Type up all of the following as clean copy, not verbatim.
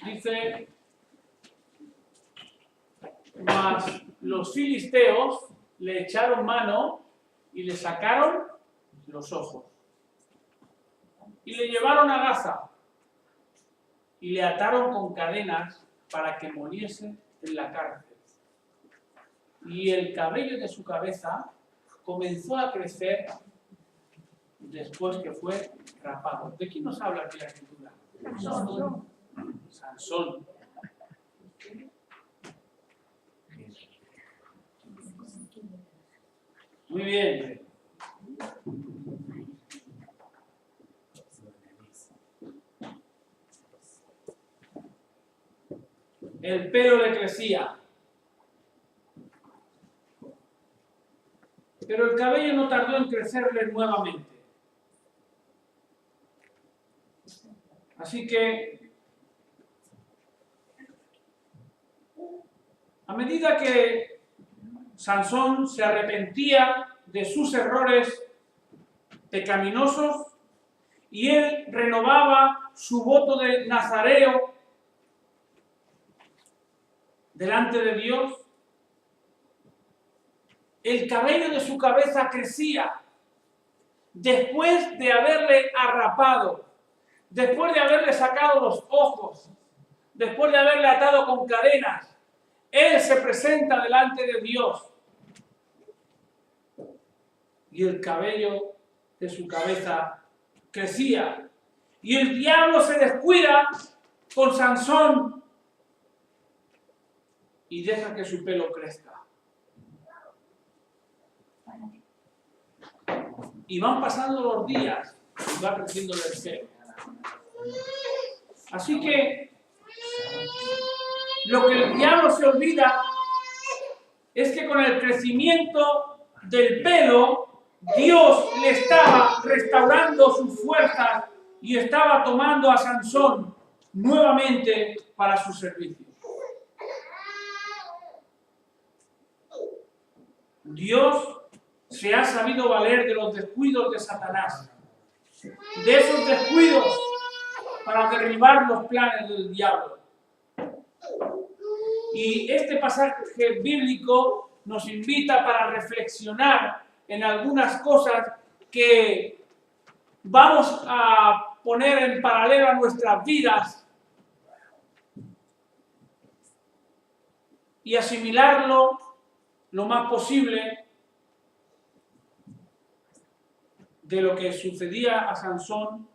Dice, mas los filisteos le echaron mano y le sacaron los ojos. Y le llevaron a Gaza y le ataron con cadenas para que muriese en la cárcel. Y el cabello de su cabeza comenzó a crecer después que fue rapado. ¿De quién nos habla aquí la escritura? Sansón. Muy bien. El pelo le crecía. Pero el cabello no tardó en crecerle nuevamente. Así que, a medida que Sansón se arrepentía de sus errores pecaminosos y él renovaba su voto de nazareo delante de Dios, el cabello de su cabeza crecía después de haberle arrapado, después de haberle sacado los ojos, después de haberle atado con cadenas. Él se presenta delante de Dios y el cabello de su cabeza crecía. Y el diablo se descuida con Sansón y deja que su pelo crezca. Y van pasando los días y va creciendo el pelo. Así que lo que el diablo se olvida es que con el crecimiento del pelo, Dios le estaba restaurando sus fuerzas y estaba tomando a Sansón nuevamente para su servicio. Dios se ha sabido valer de los descuidos de Satanás, de esos descuidos para derribar los planes del diablo. Y este pasaje bíblico nos invita para reflexionar en algunas cosas que vamos a poner en paralelo a nuestras vidas y asimilarlo lo más posible de lo que sucedía a Sansón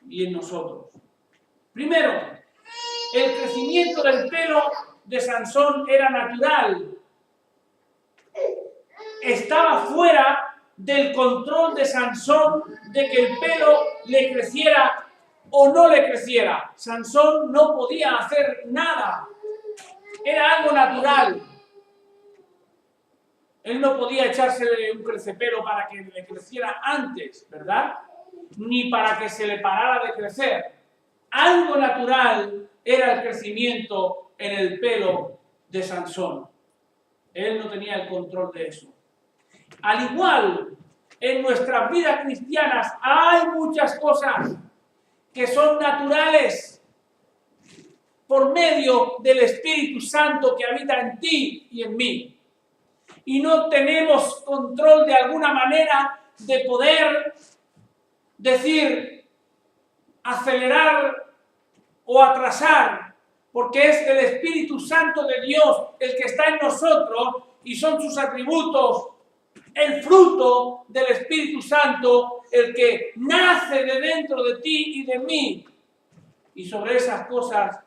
y en nosotros. Primero, el crecimiento del pelo de Sansón era natural. Estaba fuera del control de Sansón de que el pelo le creciera o no le creciera. Sansón no podía hacer nada. Era algo natural. Él no podía echársele un crecepelo para que le creciera antes, ¿verdad? Ni para que se le parara de crecer. Algo natural era el crecimiento en el pelo de Sansón. Él no tenía el control de eso. Al igual, en nuestras vidas cristianas hay muchas cosas que son naturales por medio del Espíritu Santo que habita en ti y en mí. Y no tenemos control de alguna manera de poder decir, acelerar o atrasar, porque es el Espíritu Santo de Dios el que está en nosotros y son sus atributos, el fruto del Espíritu Santo, el que nace de dentro de ti y de mí. Y sobre esas cosas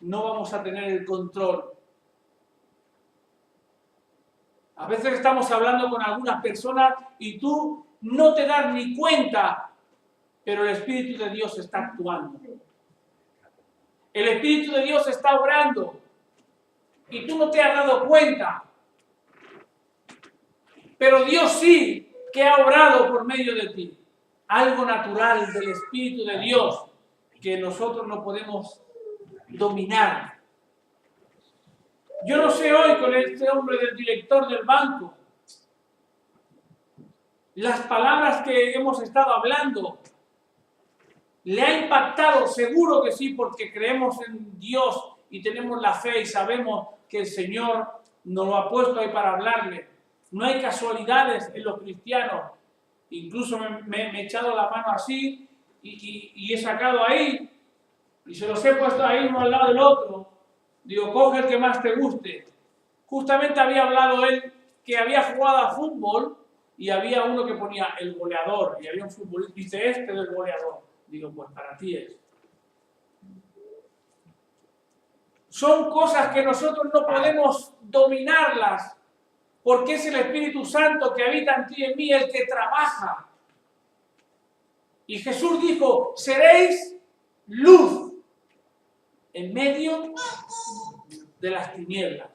no vamos a tener el control. A veces estamos hablando con algunas personas y tú no te das ni cuenta, pero el Espíritu de Dios está actuando. El Espíritu de Dios está obrando y tú no te has dado cuenta. Pero Dios sí que ha obrado por medio de ti. Algo natural del Espíritu de Dios que nosotros no podemos dominar. Yo no sé hoy con este hombre del director del banco, las palabras que hemos estado hablando, ¿Le ha impactado? Seguro que sí, porque creemos en Dios y tenemos la fe y sabemos que el Señor nos lo ha puesto ahí para hablarle. No hay casualidades en los cristianos. Incluso me he echado la mano así y he sacado ahí y se los he puesto ahí uno al lado del otro. Digo, coge el que más te guste. Justamente había hablado él que había jugado a fútbol y había uno que ponía el goleador y había un futbolista, dice este del goleador. Digo, pues para ti es. Son cosas que nosotros no podemos dominarlas, porque es el Espíritu Santo que habita en ti y en mí el que trabaja. Y Jesús dijo, seréis luz en medio de las tinieblas.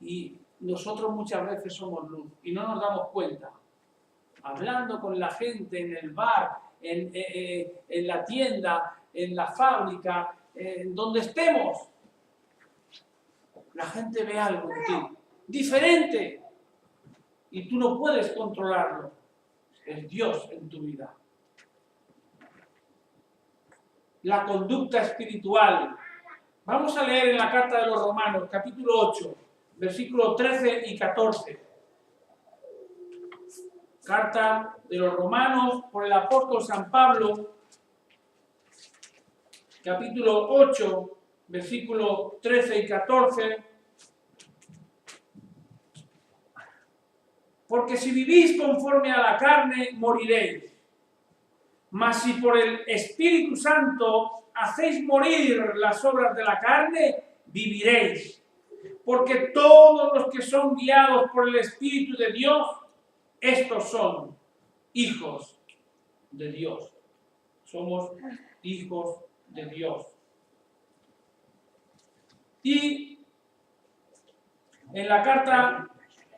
Y nosotros muchas veces somos luz y no nos damos cuenta. Hablando con la gente en el bar, en la tienda, en la fábrica, en donde estemos, la gente ve algo en ti, diferente, y tú no puedes controlarlo. Es Dios en tu vida. La conducta espiritual. Vamos a leer en la carta de los Romanos, capítulo 8, versículos 13 y 14. Carta de los Romanos por el apóstol San Pablo, capítulo 8, versículos 13 y 14. Porque si vivís conforme a la carne, moriréis. Mas si por el Espíritu Santo hacéis morir las obras de la carne, viviréis. Porque todos los que son guiados por el Espíritu de Dios, estos son hijos de Dios. Somos hijos de Dios. Y en la carta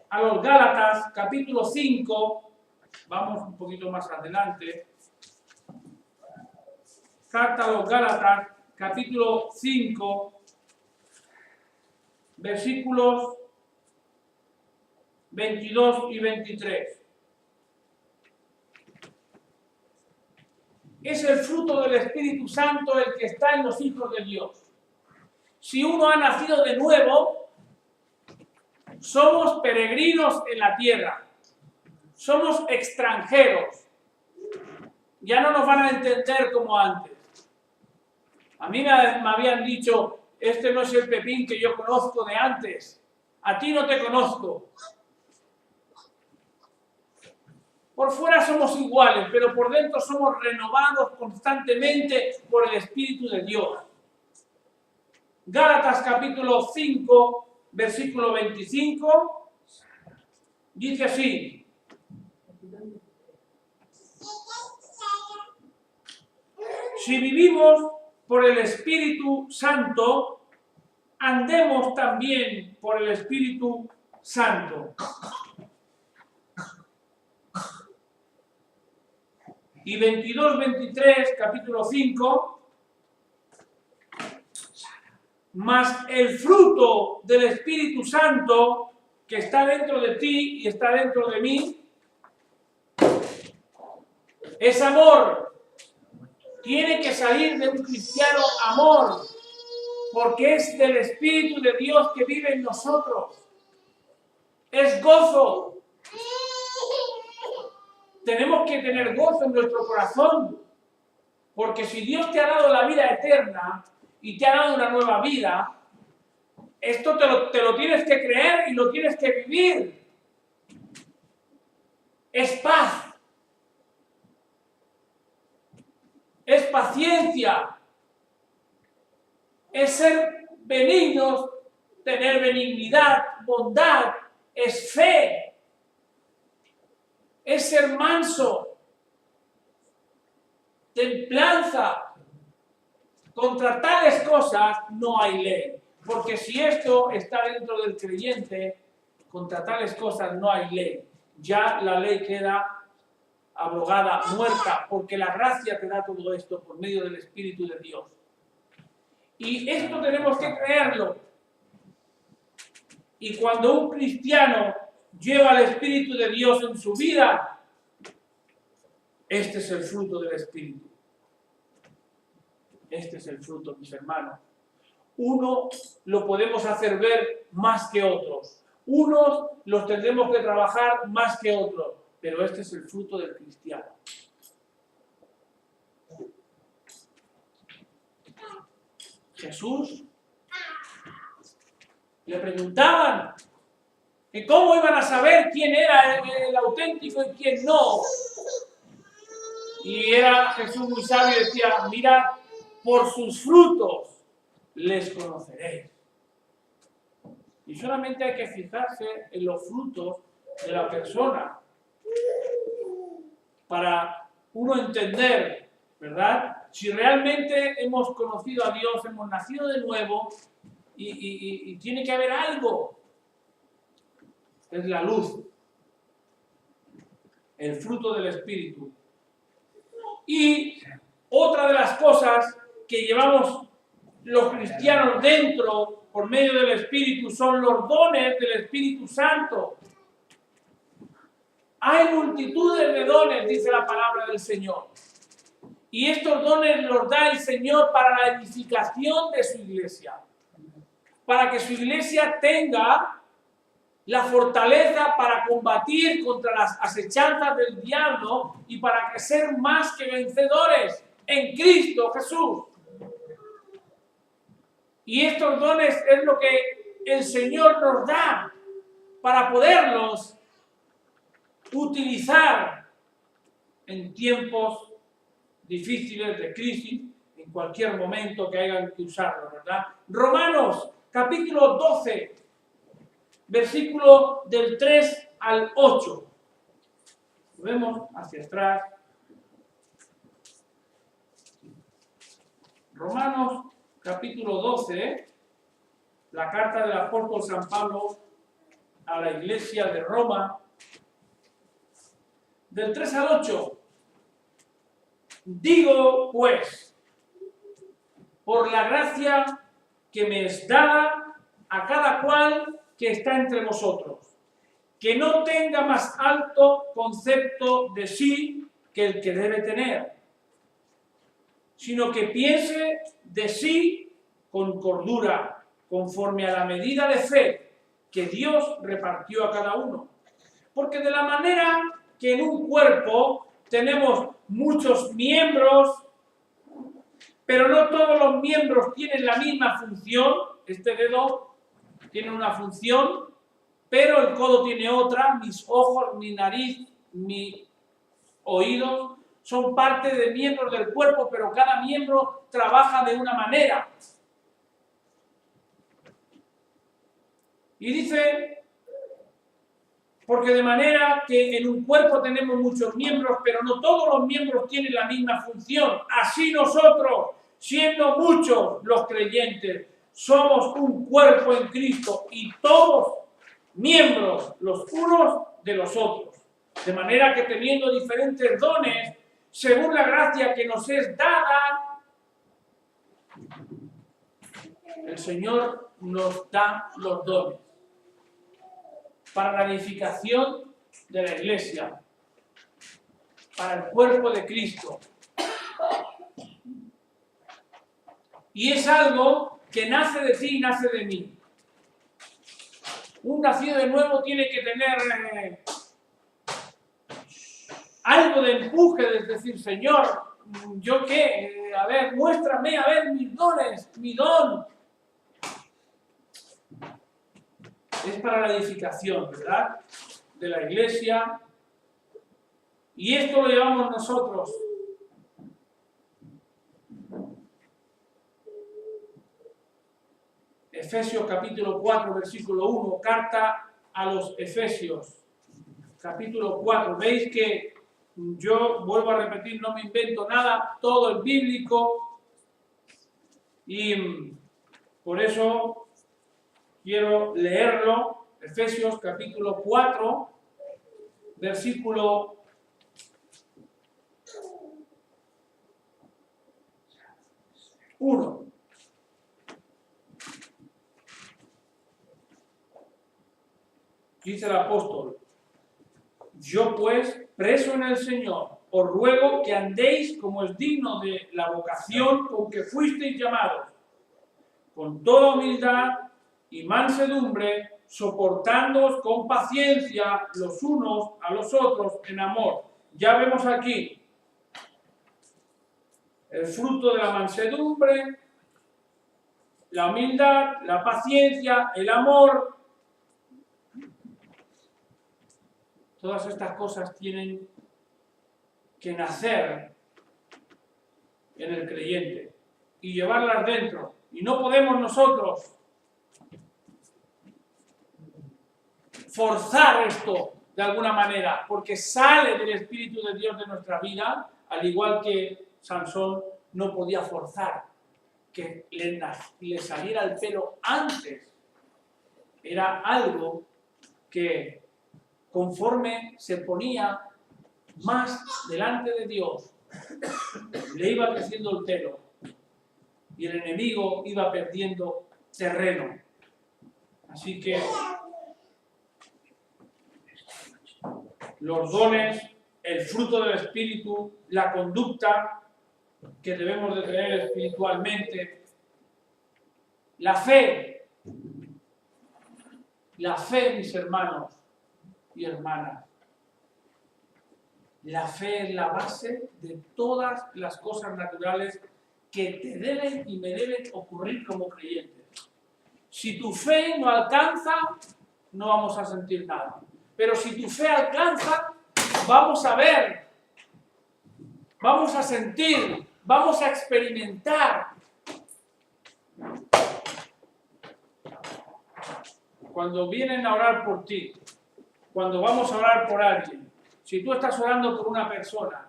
a los Gálatas, capítulo 5, vamos un poquito más adelante. Carta a los Gálatas, capítulo 5, versículos 22 y 23. Es el fruto del Espíritu Santo el que está en los hijos de Dios. Si uno ha nacido de nuevo, somos peregrinos en la tierra. Somos extranjeros. Ya no nos van a entender como antes. A mí me habían dicho, este no es el Pepín que yo conozco de antes. A ti no te conozco. Por fuera somos iguales, pero por dentro somos renovados constantemente por el Espíritu de Dios. Gálatas capítulo 5, versículo 25, dice así. Si vivimos por el Espíritu Santo, andemos también por el Espíritu Santo. Y 22, 23, capítulo 5, más el fruto del Espíritu Santo que está dentro de ti y está dentro de mí, es amor. Tiene que salir de un cristiano amor, porque es del Espíritu de Dios que vive en nosotros. Es gozo. Tenemos que tener gozo en nuestro corazón, porque si Dios te ha dado la vida eterna y te ha dado una nueva vida, esto te lo tienes que creer y lo tienes que vivir. Es paz. Es paciencia, es ser benignos, tener benignidad, bondad, es fe, es ser manso, templanza. Contra tales cosas no hay ley, porque si esto está dentro del creyente, contra tales cosas no hay ley. Ya la ley queda abrogada, muerta, porque la gracia te da todo esto por medio del Espíritu de Dios. Y esto tenemos que creerlo. Y cuando un cristiano lleva el Espíritu de Dios en su vida, Este es el fruto del Espíritu. Este es el fruto, mis hermanos. Uno lo podemos hacer ver más que otros. Unos los tendremos que trabajar más que otros. Pero este es el fruto del cristiano. Jesús le preguntaban que cómo iban a saber quién era el auténtico y quién no. Y era Jesús muy sabio y decía, mira, por sus frutos les conoceréis. Y solamente hay que fijarse en los frutos de la persona para uno entender, ¿verdad? Si realmente hemos conocido a Dios, hemos nacido de nuevo y tiene que haber algo. Es la luz, el fruto del Espíritu. Y otra de las cosas que llevamos los cristianos dentro por medio del Espíritu son los dones del Espíritu Santo. Hay multitudes de dones, dice la palabra del Señor. Y estos dones los da el Señor para la edificación de su iglesia. Para que su iglesia tenga la fortaleza para combatir contra las acechanzas del diablo y para que ser más que vencedores en Cristo Jesús. Y estos dones es lo que el Señor nos da para poderlos utilizar en tiempos difíciles de crisis, en cualquier momento que hayan que usarlo, ¿verdad? Romanos, capítulo 12, versículo del 3 al 8. Vemos hacia atrás. Romanos, capítulo 12, la carta del apóstol San Pablo a la iglesia de Roma, del 3 al 8. Digo, pues, por la gracia que me es dada a cada cual que está entre vosotros, que no tenga más alto concepto de sí que el que debe tener, sino que piense de sí con cordura, conforme a la medida de fe que Dios repartió a cada uno. Porque de la manera que en un cuerpo tenemos muchos miembros, pero no todos los miembros tienen la misma función. Este dedo tiene una función, pero el codo tiene otra, mis ojos, mi nariz, mi oído, son parte de miembros del cuerpo, pero cada miembro trabaja de una manera. Y dice, porque de manera que en un cuerpo tenemos muchos miembros, pero no todos los miembros tienen la misma función. Así nosotros, siendo muchos los creyentes, somos un cuerpo en Cristo y todos miembros los unos de los otros. De manera que teniendo diferentes dones, según la gracia que nos es dada, el Señor nos da los dones para la edificación de la iglesia, para el cuerpo de Cristo. Y es algo que nace de ti y nace de mí. Un nacido de nuevo tiene que tener algo de empuje, de decir, Señor, ¿yo qué? A ver, muéstrame, a ver, mis dones, mi don. Es para la edificación, ¿verdad? De la iglesia. Y esto lo llevamos nosotros. Efesios capítulo 4, versículo 1, carta a los Efesios, capítulo 4. Veis que yo vuelvo a repetir, no me invento nada, todo es bíblico y por eso quiero leerlo. Efesios capítulo 4, versículo 1. Dice el apóstol, yo pues, preso en el Señor, os ruego que andéis como es digno de la vocación con que fuisteis llamados, con toda humildad y mansedumbre, soportándoos con paciencia los unos a los otros en amor. Ya vemos aquí el fruto de la mansedumbre, la humildad, la paciencia, el amor. Todas estas cosas tienen que nacer en el creyente y llevarlas dentro. Y no podemos nosotros forzar esto de alguna manera, porque sale del Espíritu de Dios de nuestra vida, al igual que Sansón no podía forzar que le saliera el pelo antes. Era algo que conforme se ponía más delante de Dios, le iba creciendo el pelo y el enemigo iba perdiendo terreno. Así que los dones, el fruto del Espíritu, la conducta que debemos de tener espiritualmente, la fe, mis hermanos y hermanas, la fe es la base de todas las cosas naturales que te deben y me deben ocurrir como creyentes. Si tu fe no alcanza, no vamos a sentir nada. Pero si tu fe alcanza, vamos a ver, vamos a sentir, vamos a experimentar. Cuando vienen a orar por ti, cuando vamos a orar por alguien, si tú estás orando por una persona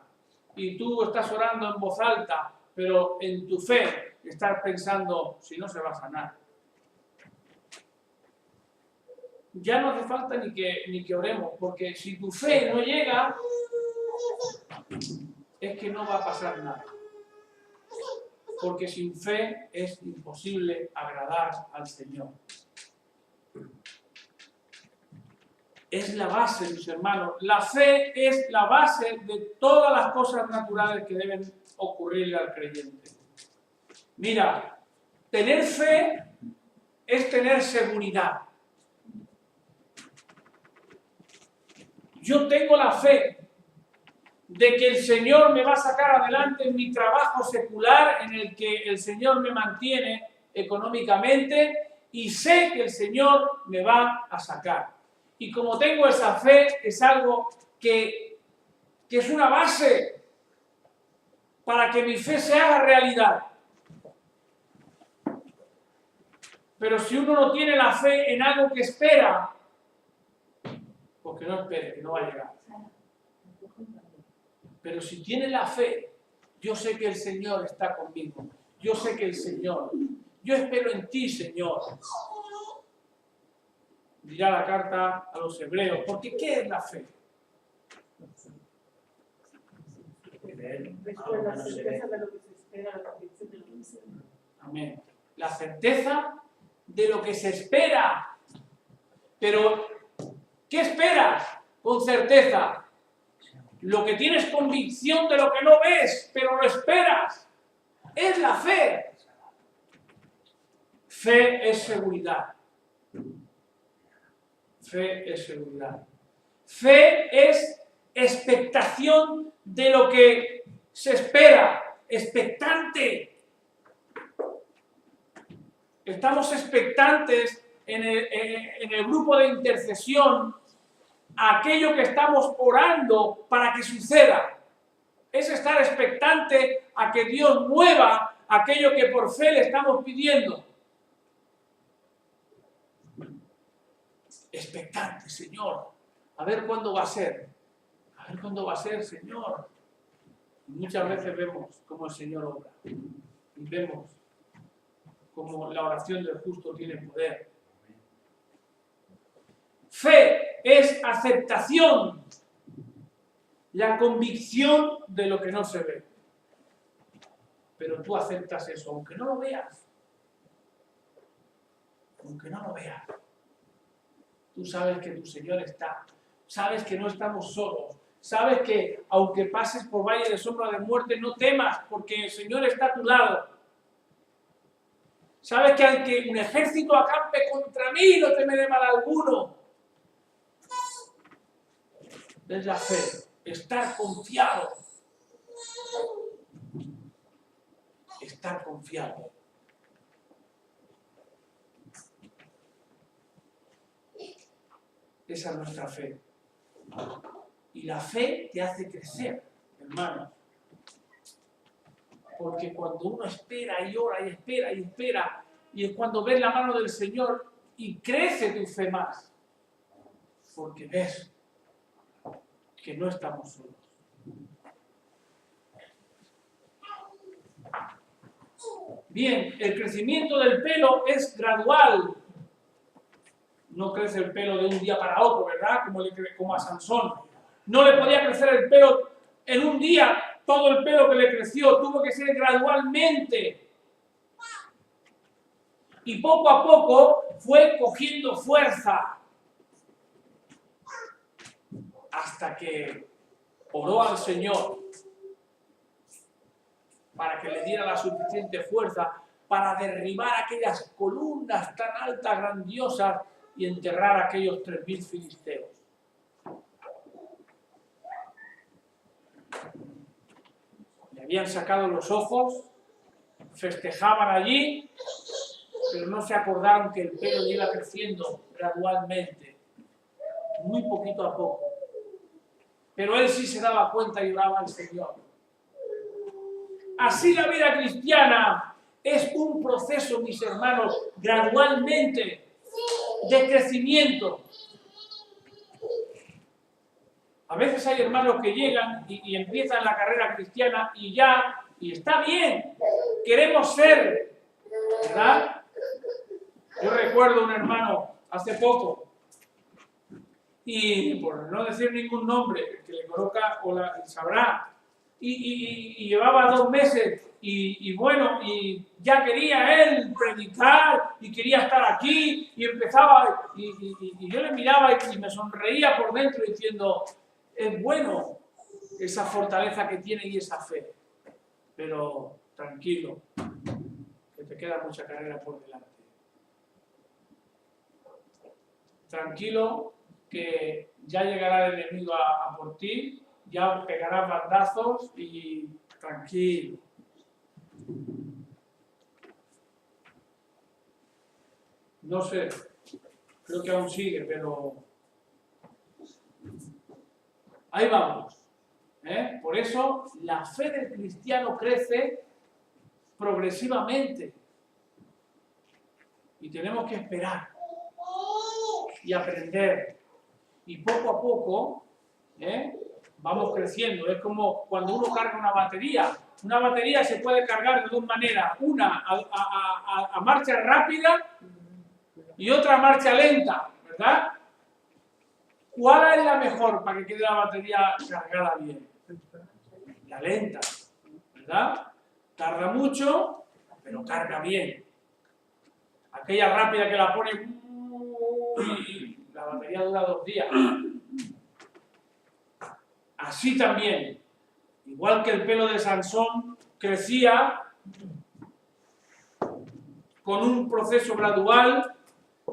y tú estás orando en voz alta, pero en tu fe estás pensando si no se va a sanar, ya no hace falta ni que oremos, porque si tu fe no llega, es que no va a pasar nada. Porque sin fe es imposible agradar al Señor. Es la base, mis hermanos. La fe es la base de todas las cosas naturales que deben ocurrirle al creyente. Mira, tener fe es tener seguridad. Yo tengo la fe de que el Señor me va a sacar adelante en mi trabajo secular, en el que el Señor me mantiene económicamente, y sé que el Señor me va a sacar. Y como tengo esa fe, es algo que es una base para que mi fe se haga realidad. Pero si uno no tiene la fe en algo que espera, porque no espere, que no va a llegar. Pero si tiene la fe, yo sé que el Señor está conmigo. Yo sé que el Señor, yo espero en ti, Señor. Dirá la carta a los hebreos. Porque ¿qué es la fe? La certeza de lo que se espera, la convicción de lo que se espera. Amén. La certeza de lo que se espera. Pero, ¿qué esperas con certeza? Lo que tienes convicción de lo que no ves, pero lo esperas. Es la fe. Fe es seguridad. Fe es seguridad. Fe es expectación de lo que se espera. Expectante. Estamos expectantes en el grupo de intercesión a aquello que estamos orando para que suceda. Es estar expectante a que Dios mueva aquello que por fe le estamos pidiendo. Expectante, Señor. A ver cuándo va a ser. A ver cuándo va a ser, Señor. Y muchas veces vemos cómo el Señor obra. Y vemos cómo la oración del justo tiene poder. Fe es aceptación, la convicción de lo que no se ve. Pero tú aceptas eso, aunque no lo veas. Aunque no lo veas. Tú sabes que tu Señor está. Sabes que no estamos solos. sabes que aunque pases por valle de sombra de muerte, no temas, porque el Señor está a tu lado. Sabes que aunque un ejército acampe contra mí, no temeré mal alguno. Es la fe, estar confiado. Estar confiado. Esa es nuestra fe. Y la fe te hace crecer, hermano. Porque cuando uno espera y ora y espera y espera, y es cuando ves la mano del Señor y crece tu fe más. Porque ves que no estamos solos. Bien, el crecimiento del pelo es gradual. No crece el pelo de un día para otro, ¿verdad? Como a Sansón. No le podía crecer el pelo en un día, todo el pelo que le creció, tuvo que ser gradualmente. Y poco a poco fue cogiendo fuerza. Hasta que oró al Señor para que le diera la suficiente fuerza para derribar aquellas columnas tan altas, grandiosas, y enterrar a aquellos 3000 filisteos. Le habían sacado los ojos, festejaban allí, pero no se acordaron que el pelo le iba creciendo gradualmente, muy poquito a poco. Pero él sí se daba cuenta y oraba al Señor. Así la vida cristiana es un proceso, mis hermanos, gradualmente de crecimiento. A veces hay hermanos que llegan y empiezan la carrera cristiana y está bien, queremos ser, ¿verdad? Yo recuerdo un hermano hace poco, y por no decir ningún nombre, el que le conozca o sabrá, y llevaba 2 meses y bueno, y ya quería él predicar y quería estar aquí y empezaba y yo le miraba y me sonreía por dentro diciendo, es bueno esa fortaleza que tiene y esa fe, pero tranquilo, que te queda mucha carrera por delante. Tranquilo, que ya llegará el enemigo a por ti, ya pegará bandazos y tranquilo. No sé, creo que aún sigue, pero ahí vamos. Por eso la fe del cristiano crece progresivamente y tenemos que esperar y aprender y poco a poco vamos creciendo. Es como cuando uno carga una batería. Una batería se puede cargar de 2 maneras, una a marcha rápida y otra a marcha lenta, ¿verdad? ¿Cuál es la mejor para que quede la batería cargada bien? La lenta, ¿verdad? Tarda mucho, pero carga bien. Aquella rápida que la pone y la batería dura 2 días. Así también, igual que el pelo de Sansón crecía con un proceso gradual,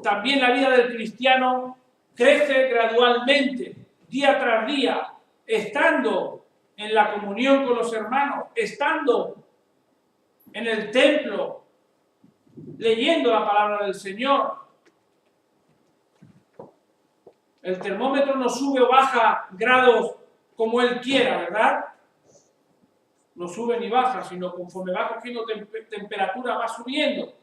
también la vida del cristiano crece gradualmente, día tras día, estando en la comunión con los hermanos, estando en el templo, leyendo la palabra del Señor. El termómetro no sube o baja grados como Él quiera, ¿verdad? No sube ni baja, sino conforme va cogiendo temperatura va subiendo.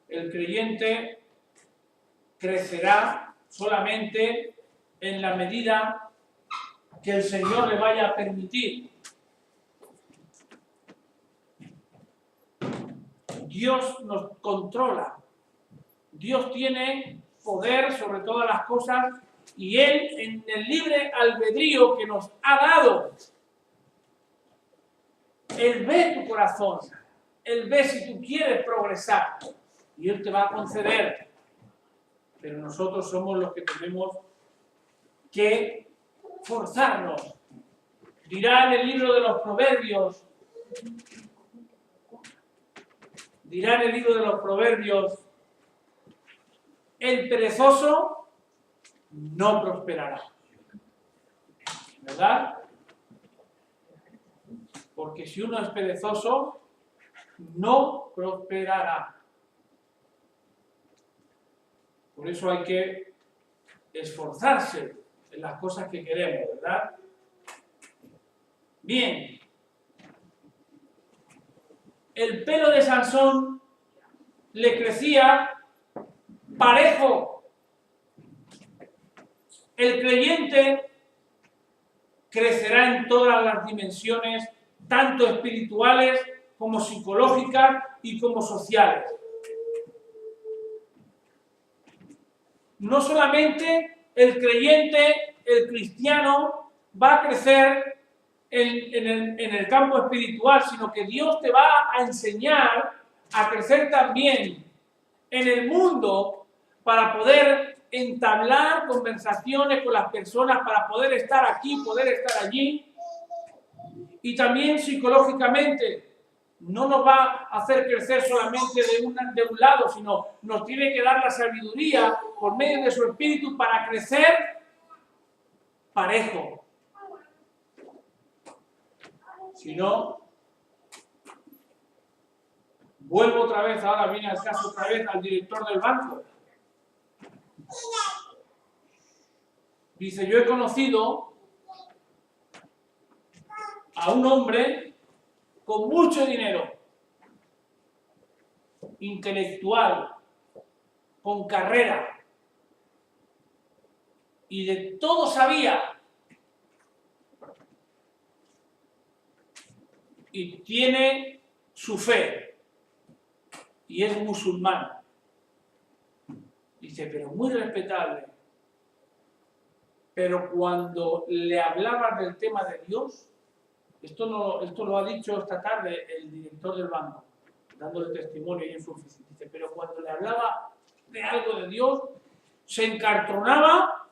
El creyente crecerá solamente en la medida que el Señor le vaya a permitir. Dios nos controla. Dios tiene poder sobre todas las cosas y Él, en el libre albedrío que nos ha dado, Él ve tu corazón, Él ve si tú quieres progresar y Él te va a conceder pero nosotros somos los que tenemos que forzarnos. Dirá en el libro de los Proverbios, el perezoso no prosperará. ¿Verdad? Porque si uno es perezoso, no prosperará. Por eso hay que esforzarse en las cosas que queremos, ¿verdad? Bien. El pelo de Sansón le crecía parejo. El creyente crecerá en todas las dimensiones, tanto espirituales como psicológicas y como sociales. No solamente el creyente, el cristiano, va a crecer en el campo espiritual, sino que Dios te va a enseñar a crecer también en el mundo para poder entablar conversaciones con las personas, para poder estar aquí, poder estar allí. Y también psicológicamente no nos va a hacer crecer solamente de un lado, sino nos tiene que dar la sabiduría por medio de su espíritu para crecer parejo. Si no, vuelvo otra vez, ahora viene al caso otra vez al director del banco. Dice, yo he conocido a un hombre con mucho dinero, intelectual, con carrera, y de todo sabía, y tiene su fe, y es musulmán. Dice, pero muy respetable. Pero cuando le hablaban del tema de Dios, esto lo ha dicho esta tarde el director del banco, dándole testimonio ahí en su oficina. Dice, pero cuando le hablaba de algo de Dios, se encartronaba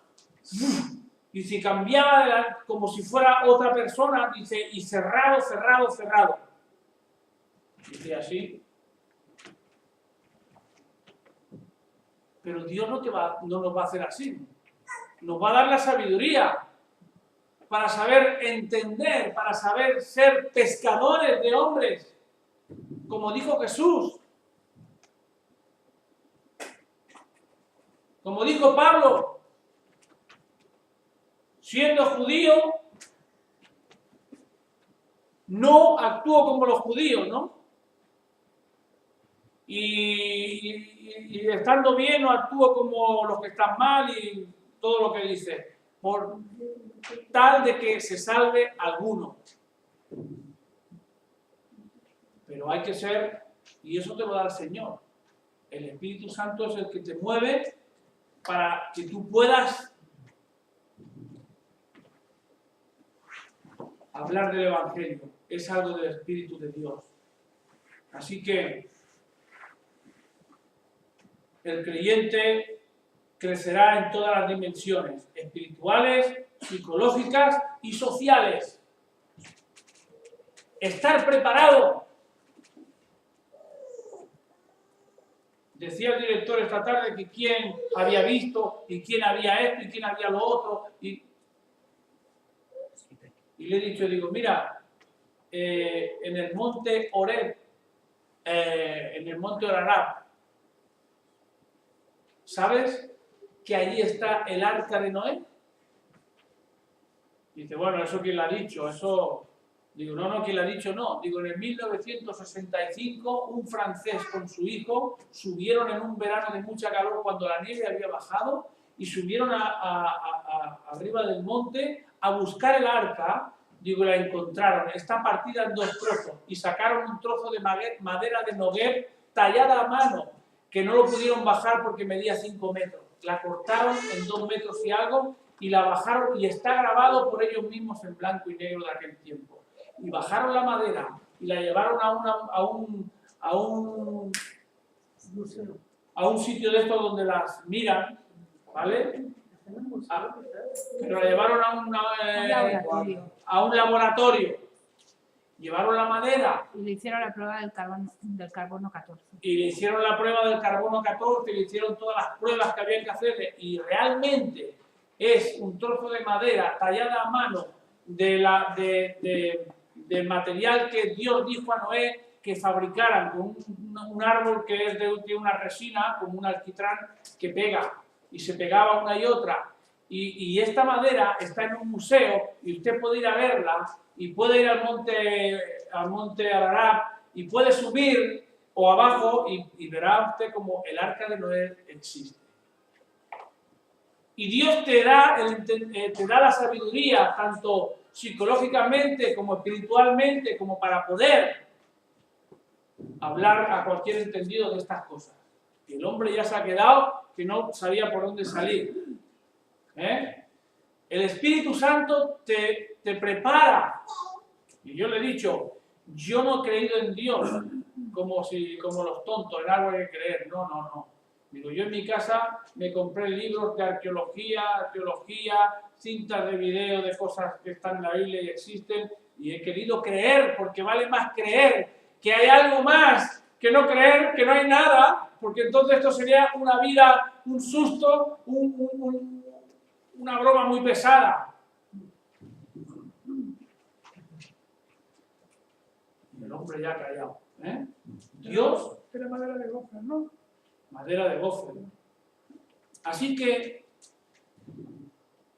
y se cambiaba como si fuera otra persona, dice, y cerrado. Dice así. Pero Dios no nos va a hacer así. Nos va a dar la sabiduría para saber entender, para saber ser pescadores de hombres, como dijo Jesús. Como dijo Pablo, siendo judío, no actúo como los judíos, ¿no? Y estando bien no actúo como los que están mal y todo lo que dice, por tal de que se salve alguno. Pero hay que ser, y eso te lo da el Señor. El Espíritu Santo es el que te mueve para que tú puedas hablar del Evangelio. Es algo del Espíritu de Dios. Así que el creyente crecerá en todas las dimensiones, espirituales, psicológicas y sociales. Estar preparado. Decía el director esta tarde que quién había visto y quién había esto y quién había lo otro. Y le he dicho, digo, mira, en el monte Horeb, en el monte Ararat, ¿sabes que allí está el arca de Noé? Dice, bueno, ¿eso quién lo ha dicho? Eso, digo, no, ¿quién lo ha dicho? No, digo, en el 1965 un francés con su hijo subieron en un verano de mucha calor cuando la nieve había bajado y subieron arriba del monte a buscar el arca. Digo, la encontraron, está partida en 2 trozos y sacaron un trozo de madera de Noguer tallada a mano, que no lo pudieron bajar porque medía 5 metros. La cortaron en 2 metros y algo y la bajaron y está grabado por ellos mismos en blanco y negro de aquel tiempo. Y bajaron la madera y la llevaron a un museo. a un sitio de estos donde las miran, ¿vale? Pero la llevaron a un laboratorio. Llevaron la madera. Y le hicieron la prueba del carbono 14. Y le hicieron la prueba del carbono 14, le hicieron todas las pruebas que había que hacerle. Y realmente es un trozo de madera tallada a mano del material que Dios dijo a Noé que fabricaran con un árbol que es de una resina, como un alquitrán que pega. Y se pegaba una y otra. Y esta madera está en un museo y usted puede ir a verla y puede ir al monte Ararat y puede subir o abajo y verá usted como el arca de Noé existe. Y Dios te da la sabiduría, tanto psicológicamente como espiritualmente, como para poder hablar a cualquier entendido de estas cosas. Y el hombre ya se ha quedado que no sabía por dónde salir. El Espíritu Santo te prepara. Y yo le he dicho, yo no he creído en Dios como los tontos, en algo hay que creer. No. Digo, yo en mi casa me compré libros de arqueología, cintas de video de cosas que están en la Biblia y existen, y he querido creer, porque vale más creer que hay algo más que no creer que no hay nada, porque entonces esto sería una vida, un susto, una broma muy pesada. Y el hombre ya ha callado. Dios, Era madera de gofer, ¿no? madera de gofer. Así que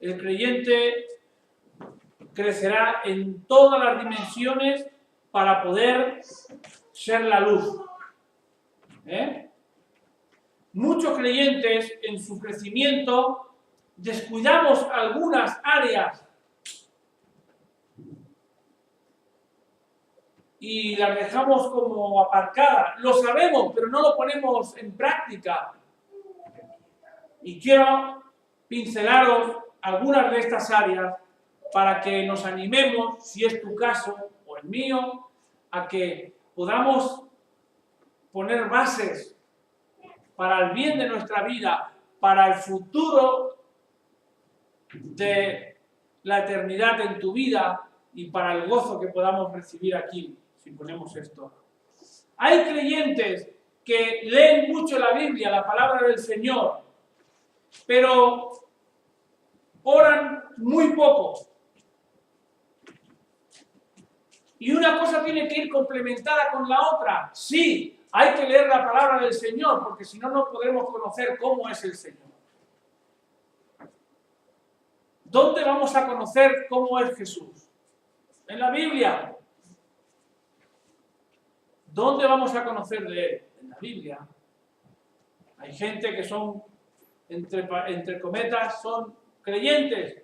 el creyente crecerá en todas las dimensiones para poder ser la luz. Muchos creyentes en su crecimiento descuidamos algunas áreas y las dejamos como aparcadas. Lo sabemos, pero no lo ponemos en práctica. Y quiero pincelaros algunas de estas áreas para que nos animemos, si es tu caso o el mío, a que podamos poner bases para el bien de nuestra vida, para el futuro de la eternidad en tu vida y para el gozo que podamos recibir aquí, si ponemos esto. Hay creyentes que leen mucho la Biblia, la palabra del Señor, pero oran muy poco. Y una cosa tiene que ir complementada con la otra. Sí, hay que leer la palabra del Señor, porque si no, no podremos conocer cómo es el Señor. ¿Dónde vamos a conocer cómo es Jesús? En la Biblia. ¿Dónde vamos a conocer de Él? En la Biblia. Hay gente que son, entre cometas, son creyentes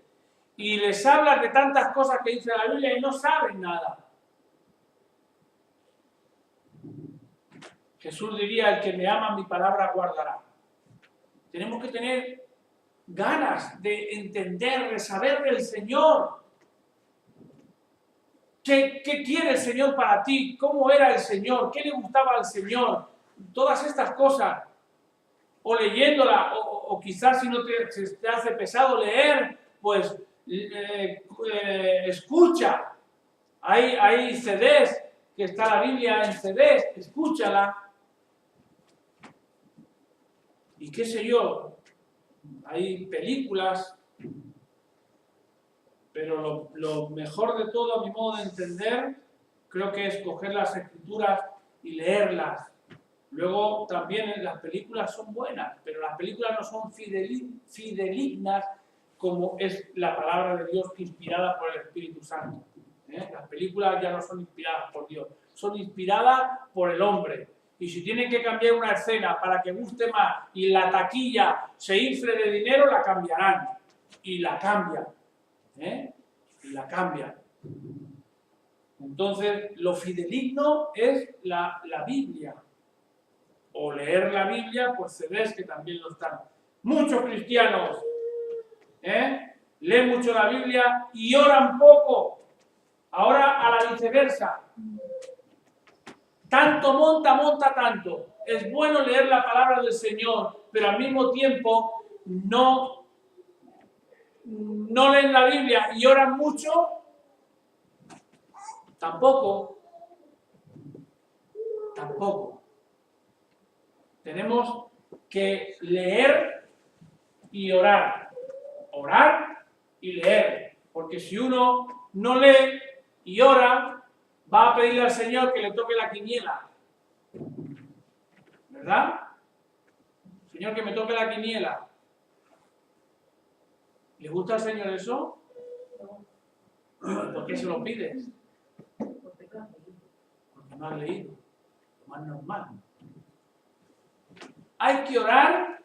y les hablas de tantas cosas que dice la Biblia y no saben nada. Jesús diría, el que me ama mi palabra guardará. Tenemos que tener ganas de entender, de saber del Señor. ¿Qué quiere el Señor para ti? ¿Cómo era el Señor? ¿Qué le gustaba al Señor? Todas estas cosas. O leyéndola, o quizás si no te hace pesado leer, pues escucha. Hay CDs, que está la Biblia en CDs, escúchala. Y qué sé yo, hay películas, pero lo mejor de todo, a mi modo de entender, creo que es coger las escrituras y leerlas. Luego también las películas son buenas, pero las películas no son fidedignas como es la palabra de Dios inspirada por el Espíritu Santo. Las películas ya no son inspiradas por Dios, son inspiradas por el hombre. Y si tienen que cambiar una escena para que guste más y la taquilla se infle de dinero, la cambiarán. Y la cambian. Y la cambian. Entonces, lo fidedigno es la Biblia. O leer la Biblia, pues se ve que también lo están. Muchos cristianos leen mucho la Biblia y oran poco. Ahora a la viceversa. Tanto monta tanto. Es bueno leer la palabra del Señor, pero al mismo tiempo no leen la Biblia y oran mucho, tampoco. Tenemos que leer y orar. Orar y leer. Porque si uno no lee y ora, va a pedirle al Señor que le toque la quiniela. ¿Verdad? Señor, que me toque la quiniela. ¿Le gusta al Señor eso? ¿Por qué se lo pides? Porque no has leído. Lo más normal. Hay que orar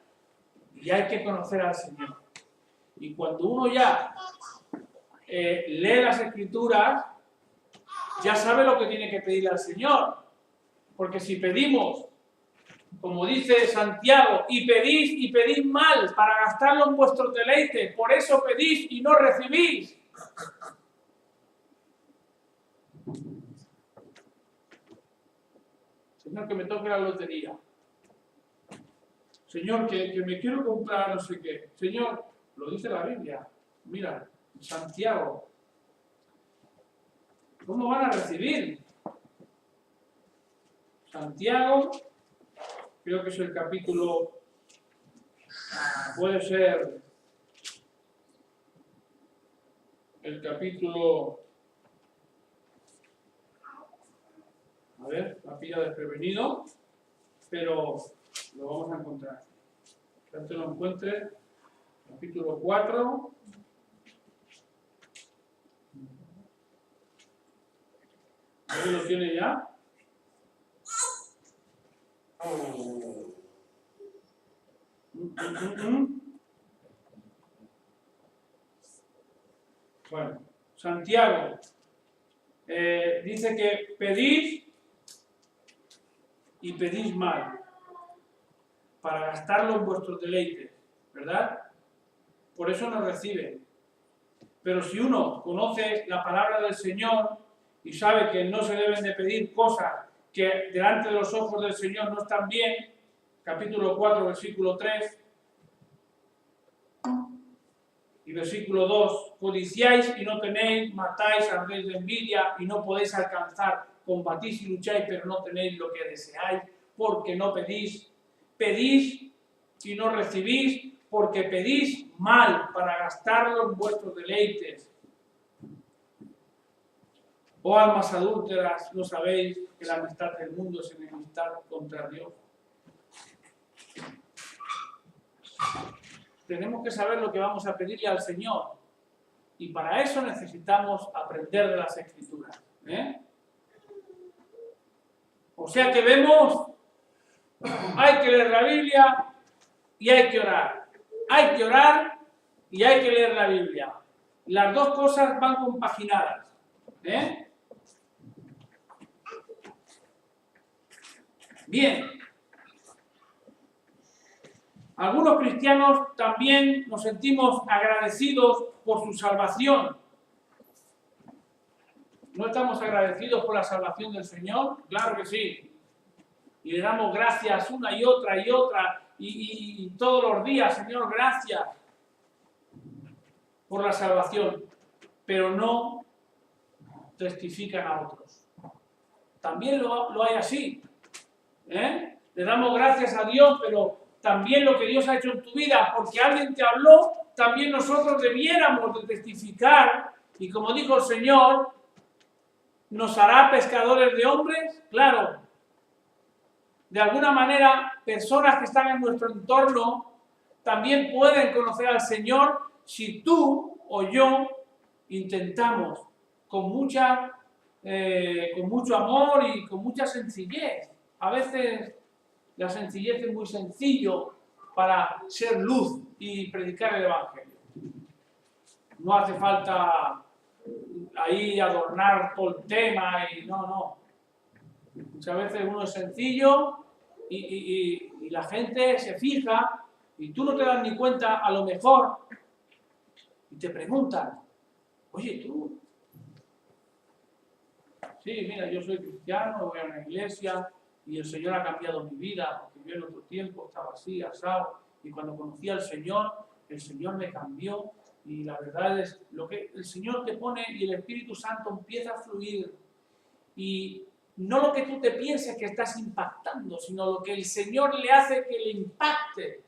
y hay que conocer al Señor. Y cuando uno ya lee las Escrituras, ya sabe lo que tiene que pedirle al Señor. Porque si pedimos, como dice Santiago, y pedís mal para gastarlo en vuestros deleites, por eso pedís y no recibís. Señor, que me toque la lotería. Señor, que me quiero comprar no sé qué. Señor, lo dice la Biblia. Mira, Santiago. ¿Cómo van a recibir? Santiago, creo que es el capítulo, puede ser el capítulo, a ver, la pilla desprevenido, pero lo vamos a encontrar. Que antes lo encuentre, capítulo 4. ¿Alguien lo tiene ya? Bueno, Santiago dice que pedís y pedís mal para gastarlo en vuestros deleites, ¿verdad? Por eso no reciben. Pero si uno conoce la palabra del Señor y sabe que no se deben de pedir cosas que delante de los ojos del Señor no están bien, capítulo 4, versículo 3 y versículo 2, codiciáis y no tenéis, matáis, ardéis de envidia y no podéis alcanzar, combatís y lucháis, pero no tenéis lo que deseáis, porque no pedís, pedís y no recibís, porque pedís mal para gastarlo en vuestros deleites. Oh almas adúlteras, ¿no sabéis que la amistad del mundo es enemistad contra Dios? Tenemos que saber lo que vamos a pedirle al Señor. Y para eso necesitamos aprender de las Escrituras. O sea que vemos, hay que leer la Biblia y hay que orar. Hay que orar y hay que leer la Biblia. Las dos cosas van compaginadas. Bien. Algunos cristianos también nos sentimos agradecidos por su salvación. ¿No estamos agradecidos por la salvación del Señor? Claro que sí. Y le damos gracias una y otra y todos los días, Señor, gracias por la salvación. Pero no testifican a otros. También lo hay así. Le damos gracias a Dios, pero también lo que Dios ha hecho en tu vida, porque alguien te habló, también nosotros debiéramos de testificar, y como dijo el Señor, ¿nos hará pescadores de hombres? Claro. De alguna manera, personas que están en nuestro entorno también pueden conocer al Señor si tú o yo intentamos con mucho amor y con mucha sencillez. A veces la sencillez es muy sencillo para ser luz y predicar el Evangelio. No hace falta ahí adornar todo el tema y no. Muchas veces uno es sencillo y la gente se fija y tú no te das ni cuenta a lo mejor y te preguntan, oye tú, Sí, mira, yo soy cristiano, voy a una iglesia y el Señor ha cambiado mi vida, porque yo en otro tiempo estaba así, asado, y cuando conocí al Señor, el Señor me cambió, y la verdad es lo que el Señor te pone y el Espíritu Santo empieza a fluir, y no lo que tú te pienses que estás impactando, sino lo que el Señor le hace que le impacte.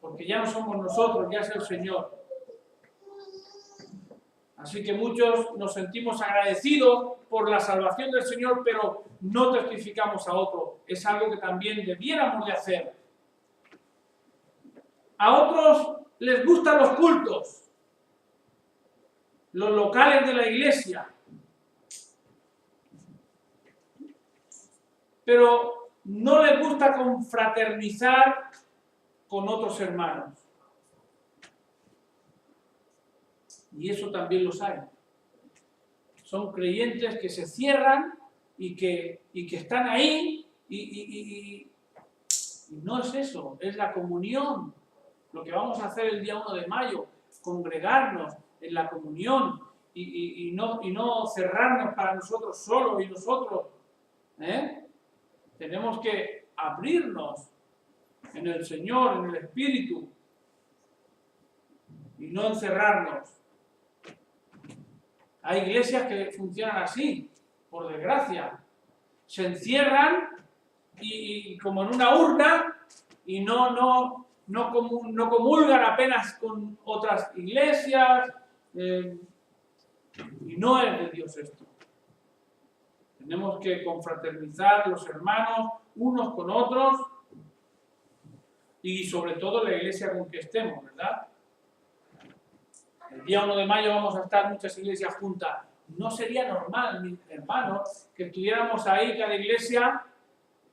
Porque ya no somos nosotros, ya es el Señor. Así que muchos nos sentimos agradecidos por la salvación del Señor, pero no testificamos a otro. Es algo que también debiéramos de hacer. A otros les gustan los cultos, los locales de la iglesia, pero no les gusta confraternizar con otros hermanos. Y eso también los hay. Son creyentes que se cierran y que están ahí y no es eso, es la comunión. Lo que vamos a hacer el día 1 de mayo, congregarnos en la comunión y no cerrarnos para nosotros solos y nosotros. Tenemos que abrirnos en el Señor, en el Espíritu y no encerrarnos. Hay iglesias que funcionan así, por desgracia. Se encierran y como en una urna y no comulgan apenas con otras iglesias. Y no es de Dios esto. Tenemos que confraternizar los hermanos unos con otros y sobre todo la iglesia con que estemos, ¿verdad? El día 1 de mayo vamos a estar muchas iglesias juntas. No sería normal, mis hermanos, que estuviéramos ahí cada iglesia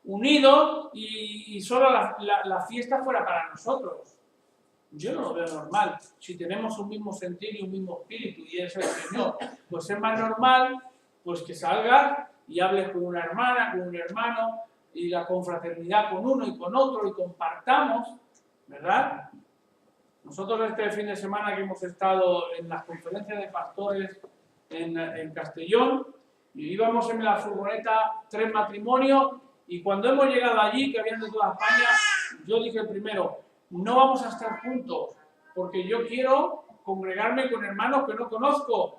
unidos y solo la fiesta fuera para nosotros. Yo no lo veo normal. Si tenemos un mismo sentir y un mismo espíritu y es el Señor, pues es más normal pues que salgas y hables con una hermana, con un hermano y la confraternidad con uno y con otro y compartamos, ¿verdad? Nosotros este fin de semana que hemos estado en las conferencias de pastores en Castellón y íbamos en la furgoneta 3 matrimonios y cuando hemos llegado allí, que habían de toda España, yo dije el primero, no vamos a estar juntos porque yo quiero congregarme con hermanos que no conozco.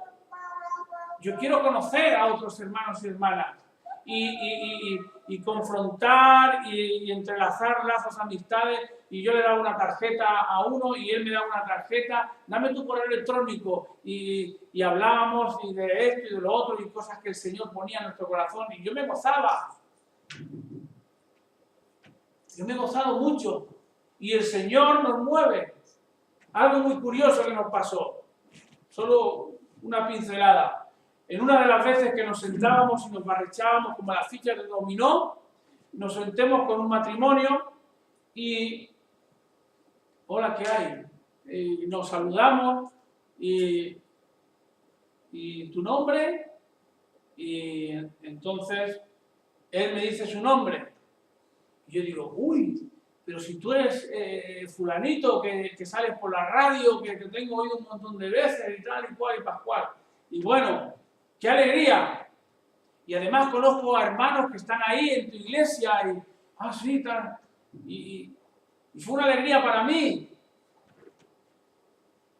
Yo quiero conocer a otros hermanos y hermanas y confrontar y entrelazar lazos, amistades. Y yo le daba una tarjeta a uno y él me daba una tarjeta. Dame tu correo electrónico. Y hablábamos y de esto y de lo otro y cosas que el Señor ponía en nuestro corazón. Y yo me gozaba. Yo me he gozado mucho. Y el Señor nos mueve. Algo muy curioso que nos pasó. Solo una pincelada. En una de las veces que nos sentábamos y nos barrechábamos como las fichas de dominó, nos sentemos con un matrimonio y hola, ¿qué hay? Y nos saludamos y tu nombre, y entonces él me dice su nombre. Y yo digo, uy, pero si tú eres fulanito que sales por la radio, que te tengo oído un montón de veces y tal y cual y pascual. Y bueno, ¡qué alegría! Y además conozco a hermanos que están ahí en tu iglesia y, sí, tal. Y fue una alegría para mí.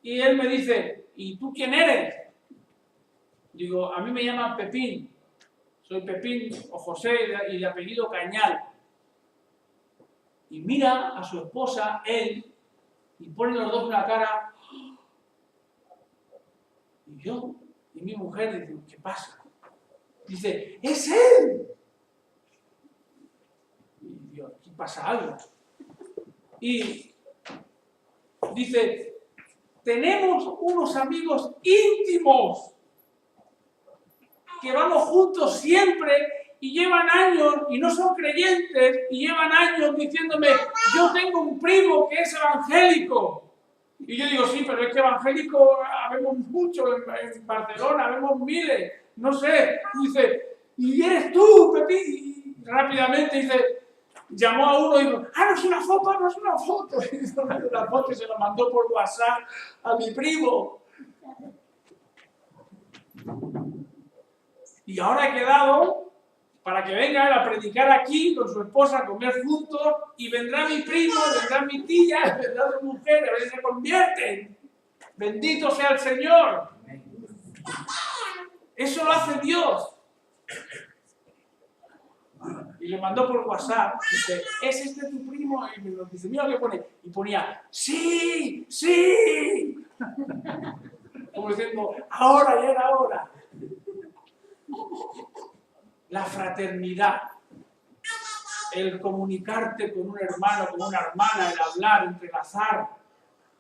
Y él me dice, ¿y tú quién eres? Digo, a mí me llaman Pepín. Soy Pepín o José y de apellido Cañal. Y mira a su esposa, él, y ponen los dos una cara. Y yo... Y mi mujer dice, ¿qué pasa? Dice, ¡es él! Y yo, aquí pasa algo. Y dice, tenemos unos amigos íntimos que vamos juntos siempre y llevan años y no son creyentes y llevan años diciéndome, yo tengo un primo que es evangélico. Y yo digo, sí, pero es que evangélicos habemos muchos en Barcelona, habemos miles, no sé. Y dice, ¿y eres tú, Pepín? Y rápidamente dice, llamó a uno y dijo, no es una foto, no es una foto. Y hizo una foto y se la mandó por WhatsApp a mi primo. Y ahora he quedado para que venga él a predicar aquí con su esposa, a comer juntos, y vendrá mi primo, vendrá mi tía, vendrá su mujer, a ver si se convierten. Bendito sea el Señor. Eso lo hace Dios. Y le mandó por WhatsApp, dice, ¿es este tu primo? Y me dice, mira lo que pone. Y ponía, ¡sí! ¡Sí! Como diciendo, ahora, ya era hora. La fraternidad, el comunicarte con un hermano, con una hermana, el hablar, entrelazar.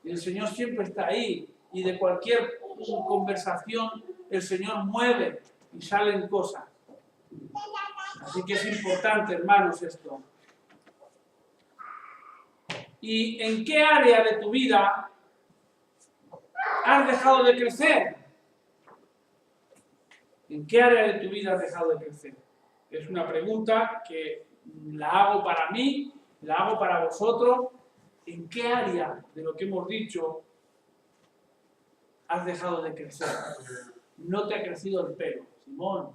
El Señor siempre está ahí. Y de cualquier conversación, el Señor mueve y salen cosas. Así que es importante, hermanos, esto. ¿Y en qué área de tu vida has dejado de crecer? ¿En qué área de tu vida has dejado de crecer? Es una pregunta que la hago para mí, la hago para vosotros. ¿En qué área de lo que hemos dicho has dejado de crecer? No te ha crecido el pelo, Simón.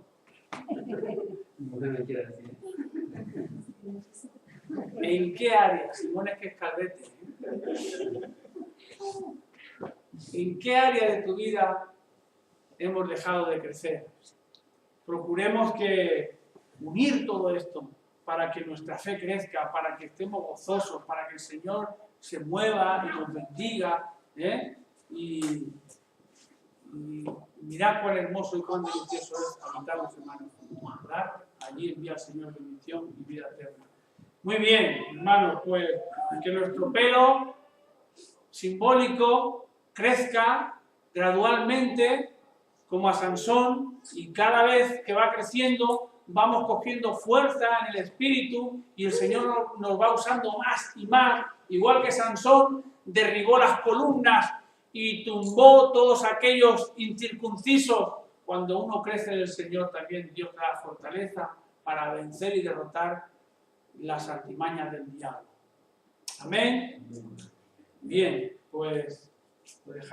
¿En qué área? Simón es que es cadete. ¿En qué área de tu vida hemos dejado de crecer? Procuremos que unir todo esto para que nuestra fe crezca, para que estemos gozosos, para que el Señor se mueva y nos bendiga, y mirad cuán hermoso y cuán delicioso es habitar los hermanos, ¿verdad? Allí envía el Señor bendición y vida eterna. Muy bien, hermanos, pues que nuestro pelo simbólico crezca gradualmente como a Sansón, y cada vez que va creciendo vamos cogiendo fuerza en el espíritu y el Señor nos va usando más y más, igual que Sansón derribó las columnas y tumbó todos aquellos incircuncisos. Cuando uno crece en el Señor, también Dios da fortaleza para vencer y derrotar las artimañas del diablo. Amén. Bien, pues dejamos.